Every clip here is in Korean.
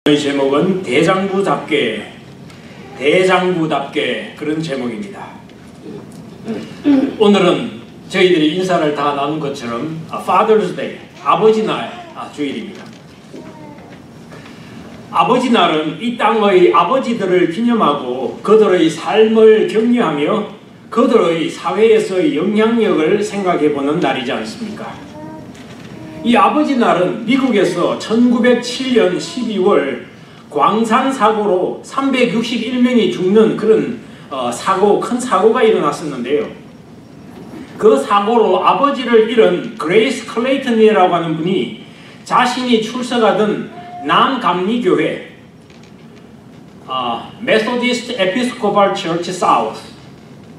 이 제목은 대장부답게 그런 제목입니다. 오늘은 저희들이 인사를 다 나눈 것처럼 Father's Day, 아버지 날 주일입니다. 아버지 날은 이 땅의 아버지들을 기념하고 그들의 삶을 격려하며 그들의 사회에서의 영향력을 생각해보는 날이지 않습니까? 이 아버지 날은 미국에서 1907년 12월 광산 사고로 361명이 죽는 그런 큰 사고가 일어났었는데요. 그 사고로 아버지를 잃은 그레이스 클레이턴이라고 하는 분이 자신이 출석하던 남감리교회 메소디스트 에피스코팔 처치 사우스,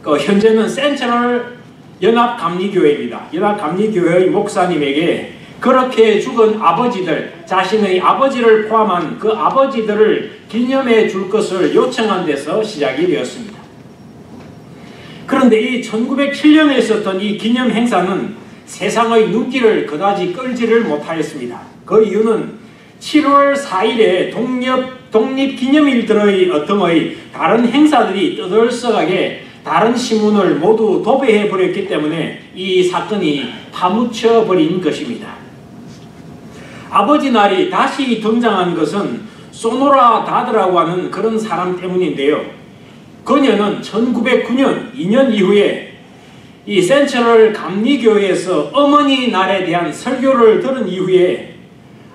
현재는 센트럴 연합감리교회입니다. 연합감리교회의 목사님에게 그렇게 죽은 아버지들, 자신의 아버지를 포함한 그 아버지들을 기념해 줄 것을 요청한 데서 시작이 되었습니다. 그런데 이 1907년에 있었던 이 기념 행사는 세상의 눈길을 그다지 끌지를 못하였습니다. 그 이유는 7월 4일에 독립기념일 등의 다른 행사들이 떠들썩하게 다른 신문을 모두 도배해 버렸기 때문에 이 사건이 파묻혀 버린 것입니다. 아버지 날이 다시 등장한 것은 소노라 다드라고 하는 그런 사람 때문인데요. 그녀는 1909년 2년 이후에 이 센트럴 감리교회에서 어머니 날에 대한 설교를 들은 이후에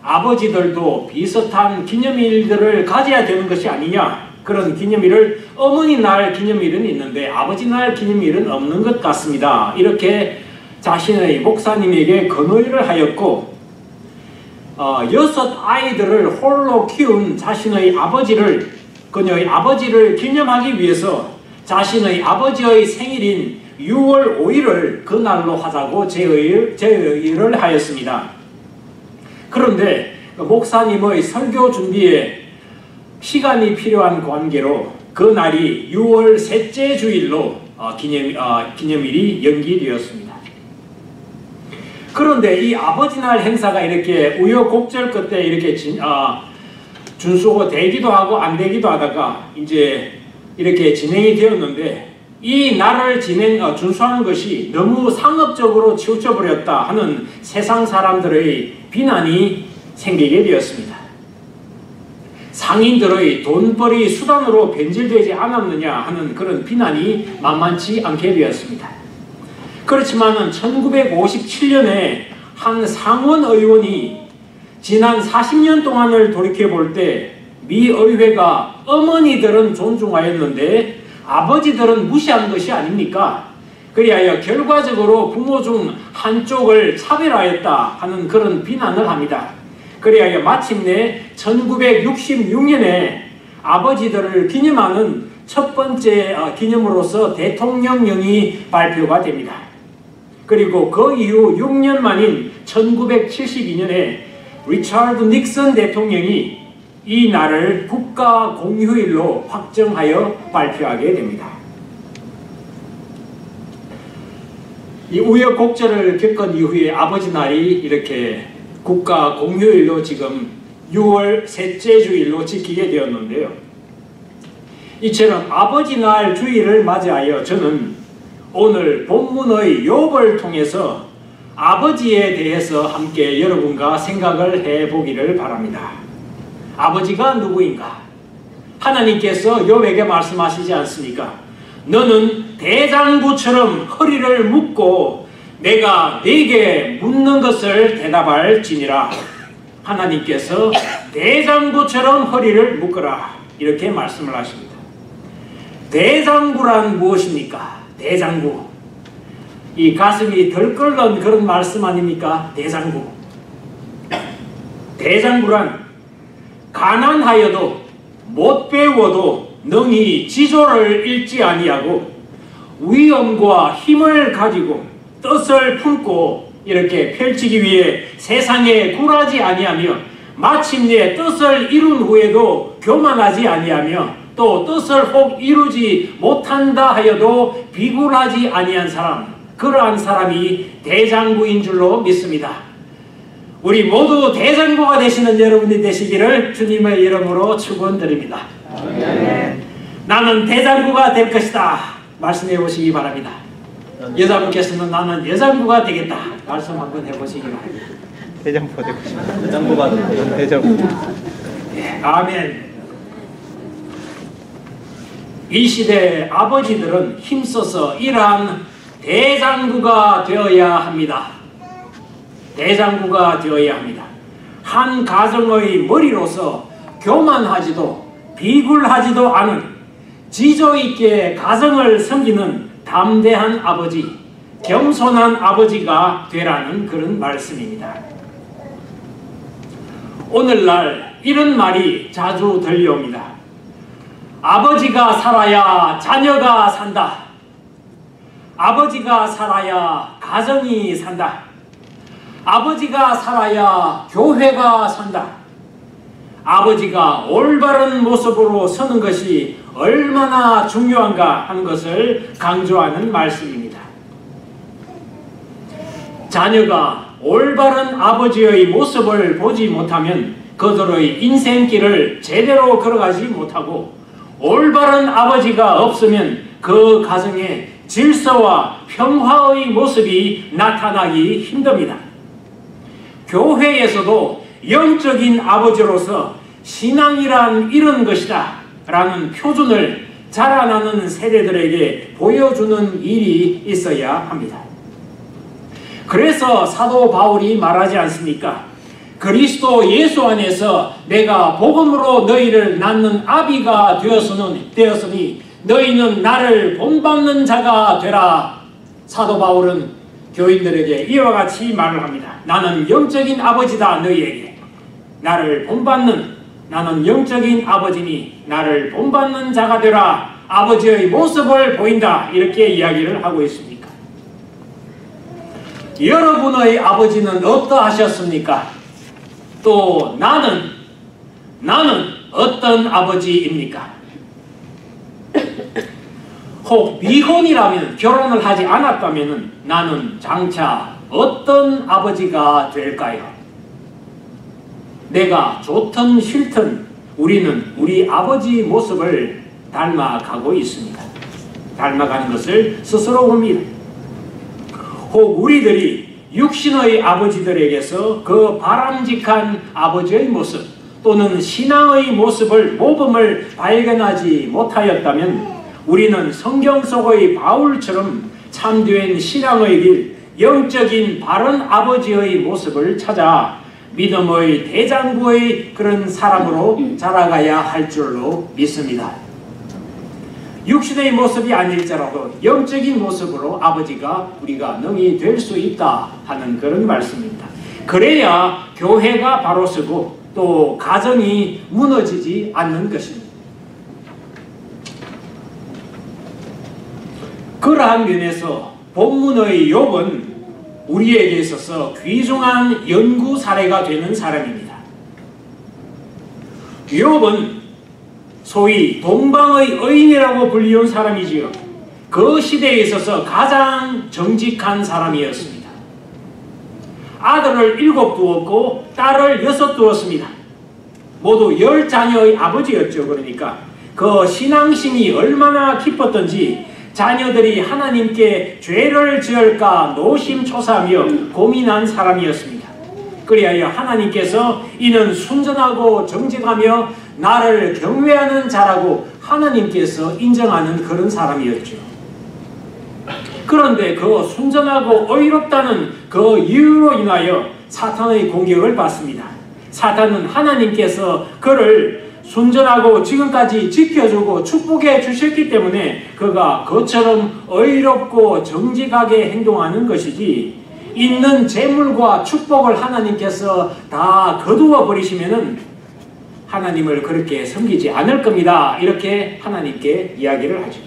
아버지들도 비슷한 기념일들을 가져야 되는 것이 아니냐, 그런 기념일을, 어머니 날 기념일은 있는데 아버지 날 기념일은 없는 것 같습니다. 이렇게 자신의 목사님에게 건의를 하였고, 6 아이들을 홀로 키운 자신의 아버지를, 그녀의 아버지를 기념하기 위해서 자신의 아버지의 생일인 6월 5일을 그날로 하자고 제의를 하였습니다. 그런데 목사님의 설교 준비에 시간이 필요한 관계로 그 날이 6월 셋째 주일로 기념일이 연기되었습니다. 그런데 이 아버지 날 행사가 이렇게 우여곡절 끝에 이렇게 준수가 되기도 하고 안 되기도 하다가 이제 이렇게 진행이 되었는데, 이 날을 준수하는 것이 너무 상업적으로 치우쳐 버렸다 하는 세상 사람들의 비난이 생기게 되었습니다. 상인들의 돈벌이 수단으로 변질되지 않았느냐 하는 그런 비난이 만만치 않게 되었습니다. 그렇지만 1957년에 한 상원 의원이 지난 40년 동안을 돌이켜볼 때 미 의회가 어머니들은 존중하였는데 아버지들은 무시한 것이 아닙니까? 그리하여 결과적으로 부모 중 한쪽을 차별하였다 하는 그런 비난을 합니다. 그리하여 마침내 1966년에 아버지들을 기념하는 첫 번째 기념으로서 대통령령이 발표가 됩니다. 그리고 그 이후 6년 만인 1972년에 리처드 닉슨 대통령이 이 날을 국가 공휴일로 확정하여 발표하게 됩니다. 이 우여곡절을 겪은 이후에 아버지 날이 이렇게 국가 공휴일로 지금 6월 셋째 주일로 지키게 되었는데요. 이처럼 아버지 날 주일을 맞이하여 저는 오늘 본문의 욥을 통해서 아버지에 대해서 함께 여러분과 생각을 해보기를 바랍니다. 아버지가 누구인가? 하나님께서 욥에게 말씀하시지 않습니까? 너는 대장부처럼 허리를 묶고 내가 네게 묻는 것을 대답할지니라. 하나님께서 대장부처럼 허리를 묶으라, 이렇게 말씀을 하십니다. 대장부란 무엇입니까? 대장부, 이 가슴이 덜 끓는 그런 말씀 아닙니까? 대장부. 대장부란 가난하여도 못 배워도 능히 지조를 잃지 아니하고 위엄과 힘을 가지고 뜻을 품고 이렇게 펼치기 위해 세상에 굴하지 아니하며 마침내 뜻을 이룬 후에도 교만하지 아니하며 또 뜻을 혹 이루지 못한다 하여도 비굴하지 아니한 사람, 그러한 사람이 대장부인 줄로 믿습니다. 우리 모두 대장부가 되시는 여러분이 되시기를 주님의 이름으로 축원드립니다. 나는 대장부가 될 것이다 말씀해 보시기 바랍니다. 여자분께서는 나는 여장부가 되겠다 말씀 한번 해보시기 바랍니다. 대장부가 되고 싶다. 대장부가 되는 대장부. 아멘. 이 시대 아버지들은 힘써서 이러한 대장부가 되어야 합니다. 대장부가 되어야 합니다. 한 가정의 머리로서 교만하지도 비굴하지도 않은 지조 있게 가정을 섬기는 담대한 아버지, 겸손한 아버지가 되라는 그런 말씀입니다. 오늘날 이런 말이 자주 들려옵니다. 아버지가 살아야 자녀가 산다. 아버지가 살아야 가정이 산다. 아버지가 살아야 교회가 산다. 아버지가 올바른 모습으로 서는 것이 얼마나 중요한가 하는 것을 강조하는 말씀입니다. 자녀가 올바른 아버지의 모습을 보지 못하면 그들의 인생길을 제대로 걸어가지 못하고, 올바른 아버지가 없으면 그 가정에 질서와 평화의 모습이 나타나기 힘듭니다. 교회에서도 영적인 아버지로서 신앙이란 이런 것이다 라는 표준을 자라나는 세대들에게 보여주는 일이 있어야 합니다. 그래서 사도 바울이 말하지 않습니까? 그리스도 예수 안에서 내가 복음으로 너희를 낳는 아비가 되었으니 너희는 나를 본받는 자가 되라. 사도 바울은 교인들에게 이와 같이 말을 합니다. 나는 영적인 아버지다. 너희에게 나를 본받는, 나는 영적인 아버지니 나를 본받는 자가 되라. 아버지의 모습을 보인다. 이렇게 이야기를 하고 있습니까? 여러분의 아버지는 어떠하셨습니까? 또 나는 어떤 아버지입니까? 혹 미혼이라면, 결혼을 하지 않았다면 나는 장차 어떤 아버지가 될까요? 내가 좋든 싫든 우리는 우리 아버지 모습을 닮아가고 있습니다. 닮아가는 것을 스스로 봅니다. 혹 우리들이 육신의 아버지들에게서 그 바람직한 아버지의 모습 또는 신앙의 모범을 발견하지 못하였다면 우리는 성경 속의 바울처럼 참된 신앙의 길, 영적인 바른 아버지의 모습을 찾아 믿음의 대장부의 그런 사람으로 자라가야 할 줄로 믿습니다. 육신의 모습이 아닐지라도 영적인 모습으로 아버지가 우리가 능히 될 수 있다 하는 그런 말씀입니다. 그래야 교회가 바로 서고 또 가정이 무너지지 않는 것입니다. 그러한 면에서 본문의 욥은 우리에게 있어서 귀중한 연구 사례가 되는 사람입니다. 욥은 소위 동방의 의인이라고 불리운 사람이지요. 그 시대에 있어서 가장 정직한 사람이었습니다. 아들을 7 두었고 딸을 6 두었습니다. 모두 10자녀의 아버지였죠. 그러니까 그 신앙심이 얼마나 깊었던지 자녀들이 하나님께 죄를 지을까 노심초사하며 고민한 사람이었습니다. 그리하여 하나님께서 이는 순전하고 정직하며 나를 경외하는 자라고 하나님께서 인정하는 그런 사람이었죠. 그런데 그 순전하고 의롭다는 그 이유로 인하여 사탄의 공격을 받습니다. 사탄은 하나님께서 그를 순전하고 지금까지 지켜주고 축복해 주셨기 때문에 그가 그처럼 의롭고 정직하게 행동하는 것이지, 있는 재물과 축복을 하나님께서 다 거두어 버리시면은 하나님을 그렇게 섬기지 않을 겁니다. 이렇게 하나님께 이야기를 하죠.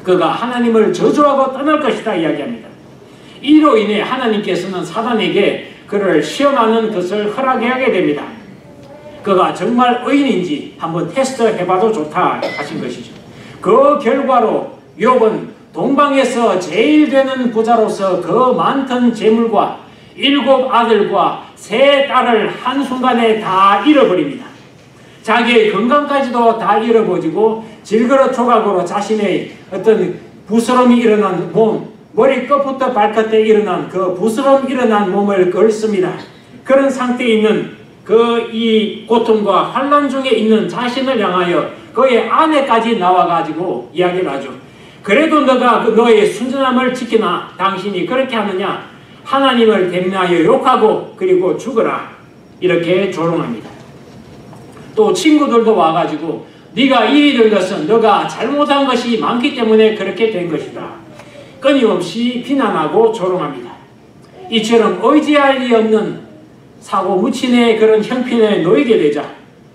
그가 하나님을 저주하고 떠날 것이다 이야기합니다. 이로 인해 하나님께서는 사단에게 그를 시험하는 것을 허락하게 됩니다. 그가 정말 의인인지 한번 테스트해봐도 좋다 하신 것이죠. 그 결과로 욥은 동방에서 제일 되는 부자로서 그 많던 재물과 7 아들과 세 딸을 한순간에 다 잃어버립니다. 자기의 건강까지도 다 잃어버리고 질그릇 조각으로 자신의 어떤 부스럼이 일어난 몸, 머리 끝부터 발끝에 일어난 그 부스럼 일어난 몸을 걸습니다. 그런 상태에 있는 이 고통과 환난 중에 있는 자신을 향하여 그의 아내까지 나와가지고 이야기를 하죠. 그래도 너가 너의 순전함을 지키나 당신이 그렇게 하느냐? 하나님을 대면하여 욕하고 그리고 죽어라. 이렇게 조롱합니다. 또 친구들도 와가지고 네가 이리 된 것은 너가 잘못한 것이 많기 때문에 그렇게 된 것이다. 끊임없이 비난하고 조롱합니다. 이처럼 의지할 리 없는 사고 무친의 그런 형편에 놓이게 되자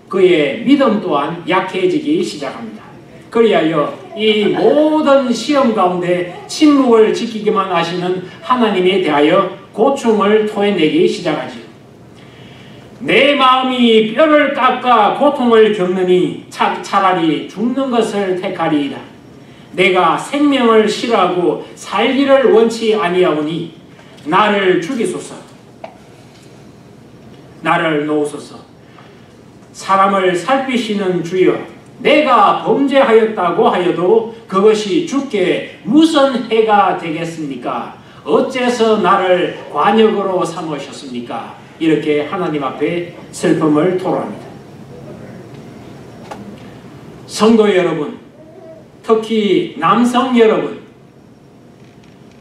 그의 믿음 또한 약해지기 시작합니다. 그리하여 이 모든 시험 가운데 침묵을 지키기만 하시는 하나님에 대하여 고충을 토해내기 시작하지요. 내 마음이 뼈를 깎아 고통을 겪느니 차라리 죽는 것을 택하리이다. 내가 생명을 싫어하고 살기를 원치 아니하오니 나를 죽이소서. 나를 놓으소서. 사람을 살피시는 주여, 내가 범죄하였다고 하여도 그것이 주께 무슨 해가 되겠습니까? 어째서 나를 관역으로 삼으셨습니까? 이렇게 하나님 앞에 슬픔을 토로합니다. 성도 여러분, 특히 남성 여러분,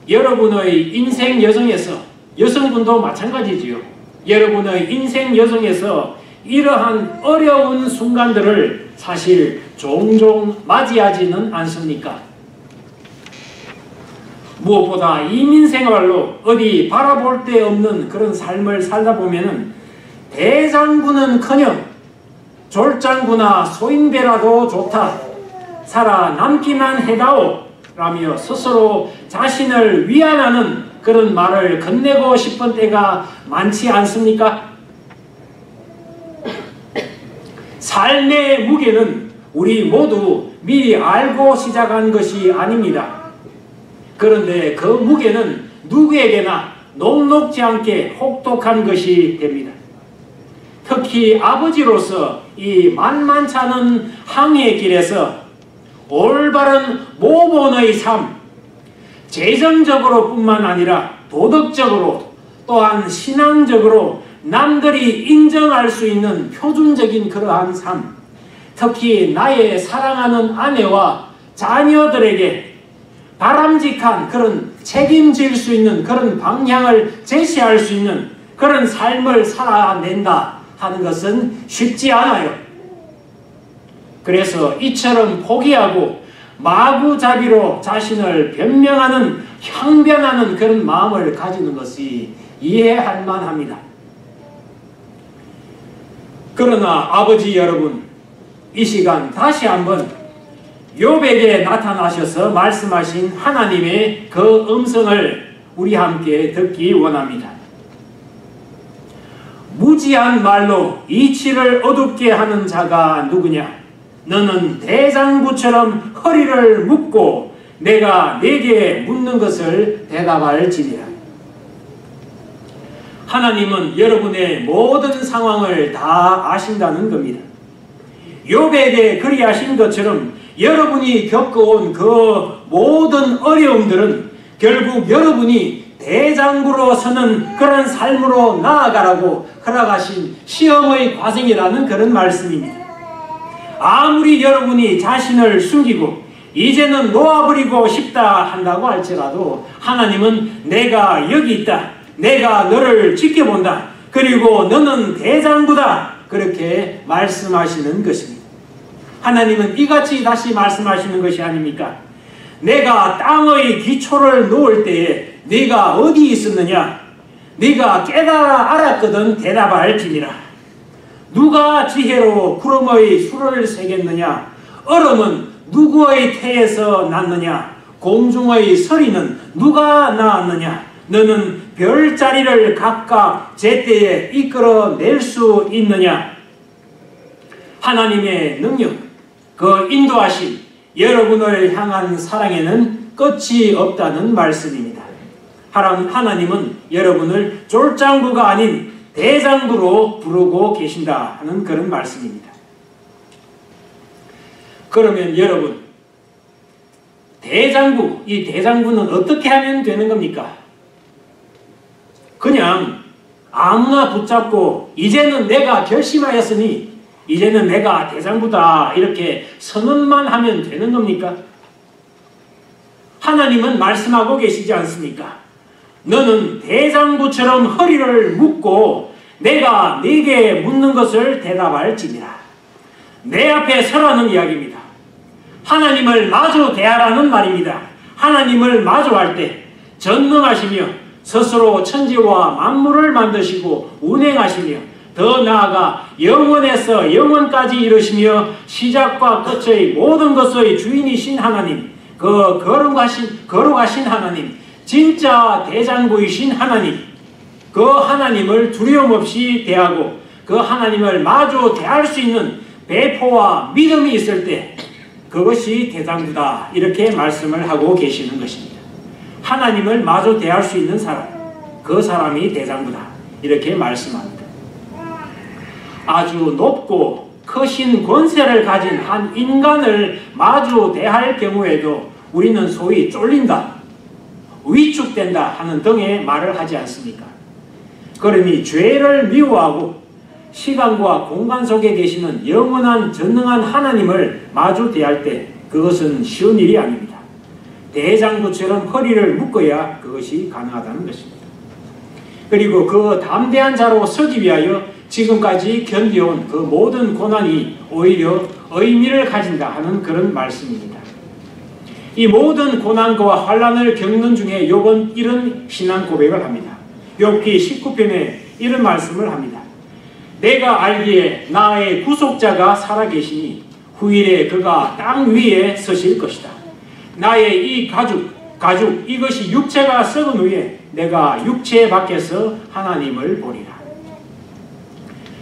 여러분의 인생 여정에서, 여성분도 마찬가지지요. 여러분의 인생 여정에서 이러한 어려운 순간들을 사실 종종 맞이하지는 않습니까? 무엇보다 이민생활로 어디 바라볼 데 없는 그런 삶을 살다 보면은 대장부는커녕 졸장부나 소인배라도 좋다. 살아남기만 해다오. 라며 스스로 자신을 위안하는 그런 말을 건네고 싶은 때가 많지 않습니까? 삶의 무게는 우리 모두 미리 알고 시작한 것이 아닙니다. 그런데 그 무게는 누구에게나 녹록지 않게 혹독한 것이 됩니다. 특히 아버지로서 이 만만치 않은 항해의 길에서 올바른 모본의 삶, 재정적으로 뿐만 아니라 도덕적으로 또한 신앙적으로 남들이 인정할 수 있는 표준적인 그러한 삶, 특히 나의 사랑하는 아내와 자녀들에게 바람직한 그런 책임질 수 있는 그런 방향을 제시할 수 있는 그런 삶을 살아낸다 하는 것은 쉽지 않아요. 그래서 이처럼 포기하고 마구잡이로 자신을 변명하는, 형변하는 그런 마음을 가지는 것이 이해할 만합니다. 그러나 아버지 여러분, 이 시간 다시 한번 욥에게 나타나셔서 말씀하신 하나님의 그 음성을 우리 함께 듣기 원합니다. 무지한 말로 이치를 어둡게 하는 자가 누구냐? 너는 대장부처럼 허리를 묶고 내가 네게 묻는 것을 대답할지니라. 하나님은 여러분의 모든 상황을 다 아신다는 겁니다. 욥에게 그리하신 것처럼 여러분이 겪어온 그 모든 어려움들은 결국 여러분이 대장부로 서는 그런 삶으로 나아가라고 허락하신 시험의 과정이라는 그런 말씀입니다. 아무리 여러분이 자신을 숨기고 이제는 놓아버리고 싶다 한다고 할지라도 하나님은 내가 여기 있다. 내가 너를 지켜본다. 그리고 너는 대장부다. 그렇게 말씀하시는 것입니다. 하나님은 이같이 다시 말씀하시는 것이 아닙니까? 내가 땅의 기초를 놓을 때에 네가 어디 있었느냐? 네가 깨달아 알았거든 대답할지니라. 누가 지혜로 구름의 수를 세겠느냐? 얼음은 누구의 태에서 났느냐? 공중의 서리는 누가 낳았느냐? 너는 별자리를 각각 제때에 이끌어낼 수 있느냐? 하나님의 능력, 그 인도하심, 여러분을 향한 사랑에는 끝이 없다는 말씀입니다. 하나님은 여러분을 졸장부가 아닌 대장부로 부르고 계신다 하는 그런 말씀입니다. 그러면 여러분, 대장부, 이 대장부는 어떻게 하면 되는 겁니까? 그냥 아무나 붙잡고 이제는 내가 결심하였으니 이제는 내가 대장부다 이렇게 선언만 하면 되는 겁니까? 하나님은 말씀하고 계시지 않습니까? 너는 대장부처럼 허리를 묶고 내가 네게 묻는 것을 대답할지니라. 내 앞에 서라는 이야기입니다. 하나님을 마주 대하라는 말입니다. 하나님을 마주할 때 전능하시며 스스로 천지와 만물을 만드시고 운행하시며 더 나아가 영원에서 영원까지 이르시며 시작과 끝의 모든 것의 주인이신 하나님, 그 거룩하신 하나님, 진짜 대장부이신 하나님, 그 하나님을 두려움 없이 대하고 그 하나님을 마주 대할 수 있는 배포와 믿음이 있을 때 그것이 대장부다 이렇게 말씀을 하고 계시는 것입니다. 하나님을 마주 대할 수 있는 사람, 그 사람이 대장부다 이렇게 말씀합니다. 아주 높고 크신 권세를 가진 한 인간을 마주 대할 경우에도 우리는 소위 쫄린다, 위축된다 하는 등의 말을 하지 않습니까? 그러니 죄를 미워하고 시간과 공간 속에 계시는 영원한 전능한 하나님을 마주 대할 때 그것은 쉬운 일이 아닙니다. 대장부처럼 허리를 묶어야 그것이 가능하다는 것입니다. 그리고 그 담대한 자로 서기 위하여 지금까지 견뎌온 그 모든 고난이 오히려 의미를 가진다 하는 그런 말씀입니다. 이 모든 고난과 환난을 겪는 중에 욥은 이런 신앙 고백을 합니다. 욥기 19편에 이런 말씀을 합니다. 내가 알기에 나의 구속자가 살아계시니 후일에 그가 땅 위에 서실 것이다. 나의 이 가죽 이것이 육체가 썩은 후에 내가 육체 밖에서 하나님을 보리라.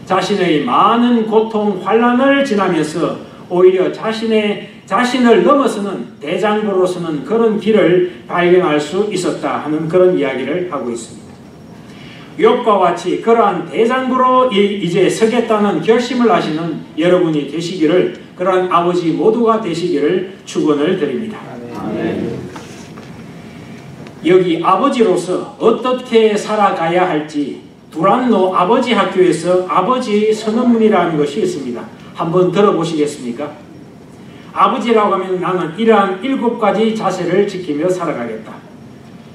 자신의 많은 고통 환난을 지나면서 오히려 자신을 넘어서는 대장부로서는 그런 길을 발견할 수 있었다 하는 그런 이야기를 하고 있습니다. 욥과 같이 그러한 대장부로 이제 서겠다는 결심을 하시는 여러분이 되시기를, 그러한 아버지 모두가 되시기를 축원을 드립니다. 아멘. 여기 아버지로서 어떻게 살아가야 할지 두란노 아버지 학교에서 아버지 선언문이라는 것이 있습니다. 한번 들어보시겠습니까? 아버지라고 하면 나는 이러한 7가지 자세를 지키며 살아가겠다.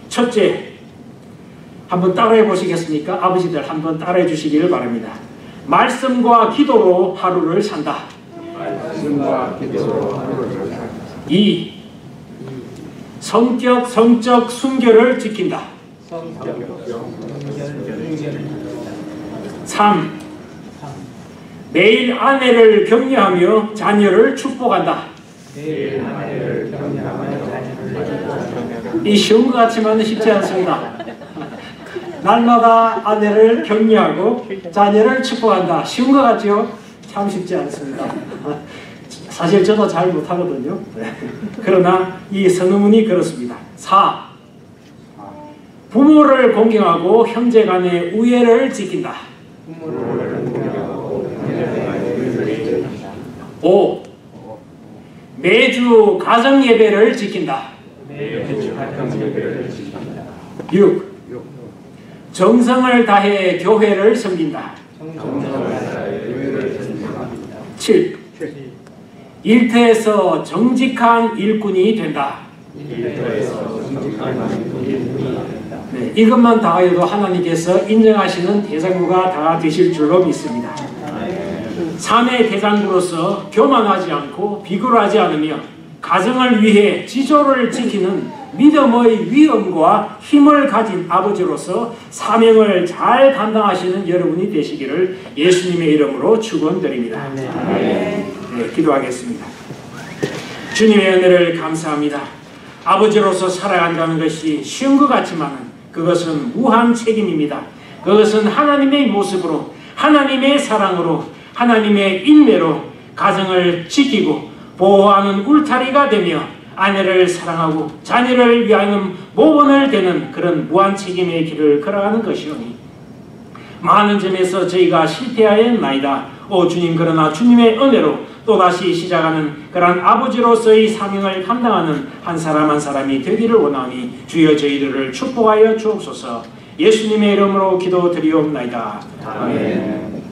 첫째, 한번 따라해 보시겠습니까? 아버지들 한번 따라해 주시기를 바랍니다. 말씀과 기도로 하루를 산다. 말씀과 기도로 하루를 산다. 2. 성적 순결을 지킨다. 3. 매일 아내를 격려하며 자녀를 축복한다. 이 쉬운 것 같지만 쉽지 않습니다. 날마다 아내를 격려하고 자녀를 축복한다. 쉬운 것 같죠? 참 쉽지 않습니다. 사실 저도 잘 못하거든요. 그러나 이 선언문이 그렇습니다. 4. 부모를 공경하고 형제 간의 우애를 지킨다. 5. 매주 가정 예배를 지킨다. 6. 정성을 다해 교회를 섬긴다. 7. 일터에서 정직한 일꾼이 된다. 네, 이것만 다 해도 하나님께서 인정하시는 대장부가 다 되실 줄로 믿습니다. 3의 대장부로서 교만하지 않고 비굴하지 않으며 가정을 위해 지조를 지키는 믿음의 위엄과 힘을 가진 아버지로서 사명을 잘 감당하시는 여러분이 되시기를 예수님의 이름으로 축원드립니다. 네, 기도하겠습니다. 주님의 은혜를 감사합니다. 아버지로서 살아간다는 것이 쉬운 것 같지만 그것은 무한 책임입니다. 그것은 하나님의 모습으로, 하나님의 사랑으로, 하나님의 인내로 가정을 지키고 보호하는 울타리가 되며 아내를 사랑하고 자녀를 위하여 모범을 되는 그런 무한 책임의 길을 걸어가는 것이오니 많은 점에서 저희가 실패하였나이다. 오 주님, 그러나 주님의 은혜로 또다시 시작하는 그러한 아버지로서의 사명을 감당하는 한 사람 한 사람이 되기를 원하니 주여 저희들을 축복하여 주옵소서. 예수님의 이름으로 기도드리옵나이다. 아멘.